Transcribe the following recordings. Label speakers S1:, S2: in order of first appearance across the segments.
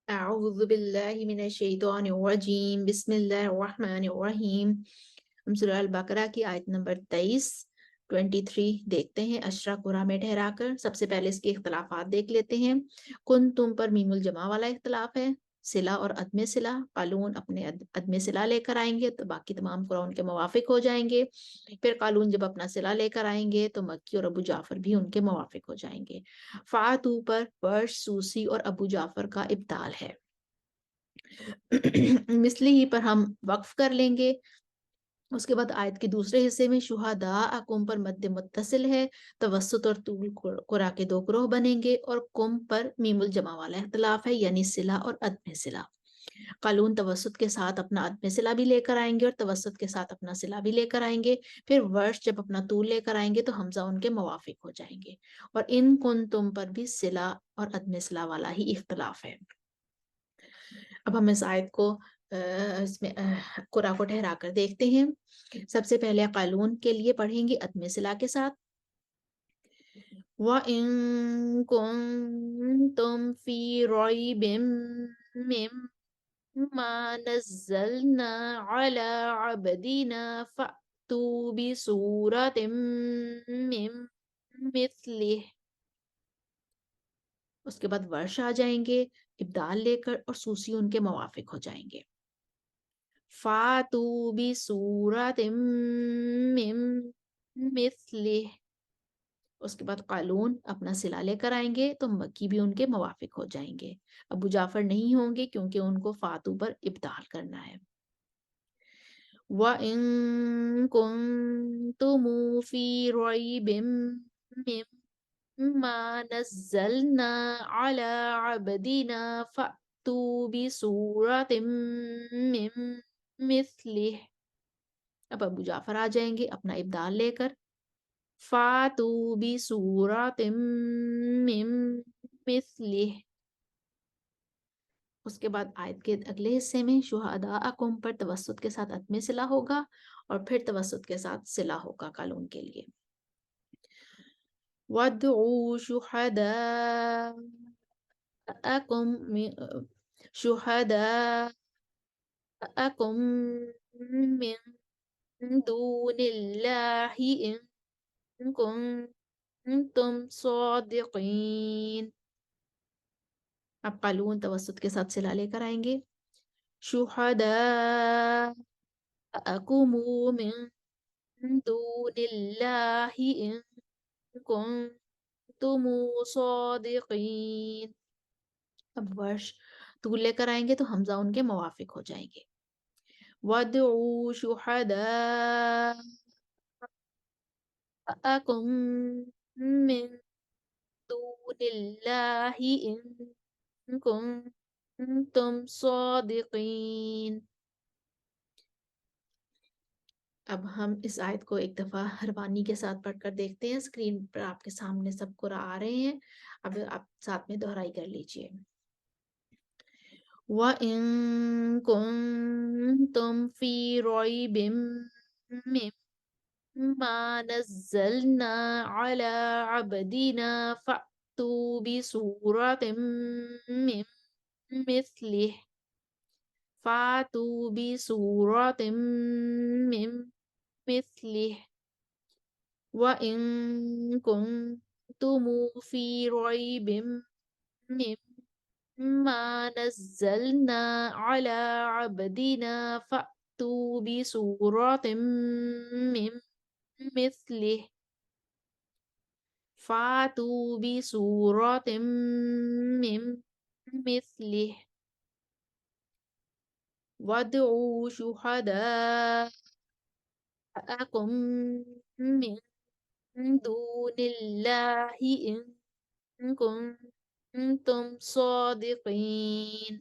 S1: أعوذ بالله من الشیطان الرجیم بسم اللہ الرحمن الرحیم۔ ہم سورہ البقرہ کی آیت نمبر 23 دیکھتے ہیں اشرا قرآن میں ٹھہرا کر۔ سب سے پہلے اس کے اختلافات دیکھ لیتے ہیں۔ کن تم پر میم الجمع والا اختلاف ہے، صلہ اور عدم صلہ۔ قالون اپنے عدم صلہ لے کر آئیں گے تو باقی تمام قرآن کے موافق ہو جائیں گے۔ پھر قالون جب اپنا صلہ لے کر آئیں گے تو مکی اور ابو جعفر بھی ان کے موافق ہو جائیں گے۔ فاتو پر ورش سوسی اور ابو جعفر کا ابدال ہے۔ مثلی ہی پر ہم وقف کر لیں گے۔ اس کے بعد آیت کے دوسرے حصے میں شہداء قوم پر مد متصل ہے، توسط اور طول قرآ کے دو گروہ بنیں گے، اور قوم پر میم الجمع والا اختلاف ہے یعنی صلہ اور عدم صلہ۔ قالون توسط کے ساتھ اپنا عدم صلہ بھی لے کر آئیں گے اور توسط کے ساتھ اپنا صلہ بھی لے کر آئیں گے۔ پھر ورش جب اپنا طول لے کر آئیں گے تو حمزہ ان کے موافق ہو جائیں گے، اور ان کن تم پر بھی صلہ اور عدم صلہ والا ہی اختلاف ہے۔ اب ہم اس آیت کو اس میں قرآن کو ٹھہرا کر دیکھتے ہیں۔ سب سے پہلے قالون کے لیے پڑھیں گے عدم صلہ کے ساتھ۔ وَإِن كُنتُمْ فِي رَيْبٍ مِّمَّا نَزَّلْنَا عَلَىٰ عَبْدِنَا فَأْتُوا بِسُورَةٍ مِّن مِّثْلِهِ۔ اس کے بعد ورش آ جائیں گے ابدال لے کر، اور سوسی ان کے موافق ہو جائیں گے۔ فاتو بسورۃ من مثلہ۔ اس کے بعد قالون اپنا صلہ لے کر آئیں گے تو مکی بھی ان کے موافق ہو جائیں گے۔ ابو جعفر نہیں ہوں گے کیونکہ ان کو فاتو پر ابدال کرنا ہے۔ وَإِن كُنتُمْ فِي رَيْبٍ مِّمَّا نَزَّلْنَا عَلَىٰ عَبْدِنَا فَأْتُوا بِسُورَةٍ مِّن مِّثْلِهِ۔ اب ابو جعفر آ جائیں گے اپنا ابدال لے کر۔ فَأْتُوا بِسُورَةٍ مِّن مِّثْلِهِ۔ اس کے بعد آیت کے اگلے حصے میں شہداء قوم پر توسط کے ساتھ عدم صلہ ہوگا، اور پھر توسط کے ساتھ صلہ ہوگا قالون کے لیے۔ وَادْعُوا شُهَدَاءَكُم مِّن دُونِ اللَّهِ إِن كُنتُمْ صَادِقِينَ۔ اب قالون توسط کے ساتھ صلہ لے کر آئیں گے۔ شُهَدَاءَكُم مِّن دُونِ اللَّهِ إِن كُنتُمْ صَادِقِينَ۔ اب ورش طول لے کر آئیں گے تو حمزہ ان کے موافق ہو جائیں گے۔ وَادْعُوا شُهَدَاءَكُم مِّن دُونِ اللَّهِ إِن كُنتُمْ صَادِقِينَ۔ اب ہم اس آیت کو ایک دفعہ حروانی کے ساتھ پڑھ کر دیکھتے ہیں۔ اسکرین پر آپ کے سامنے سب قرآن آ رہے ہیں، اب آپ ساتھ میں دہرائی کر لیجئے۔ وَإِن كُنتُمْ فِي رَيْبٍ مِّمَّا نَزَّلْنَا عَلَىٰ عَبْدِنَا فَأْتُوا بِسُورَةٍ مِّن مِّثْلِهِ وَإِن كُنتُمْ فِي رَيْبٍ مِّمَّا نَزَّلْنَا عَلَىٰ عَبْدِنَا فَأْتُوا بِسُورَةٍ مِّن مِّثْلِهِ وَادْعُوا شُهَدَاءَكُم مِّن دُونِ اللَّهِ إِن كُنتُمْ صَادِقِينَ۔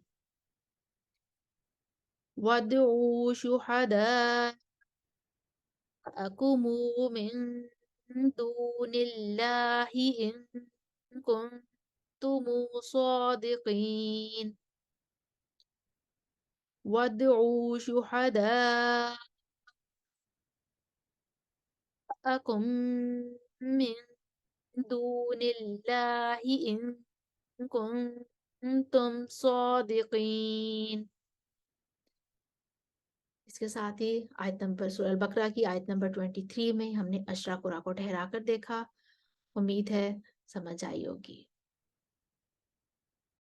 S1: وَادْعُوا شُهَدَاءَكُم مِّن دُونِ اللَّهِ إِن كُنتُمْ صَادِقِينَ۔ وَادْعُوا شُهَدَاءَكُم مِّن دُونِ اللَّهِ إِن انتم صادقین۔ اس کے ساتھ ہی آیت نمبر سورہ البقرہ کی آیت نمبر 23 میں ہم نے اشرا قرا کو ٹھہرا کر دیکھا۔ امید ہے سمجھ آئی ہوگی۔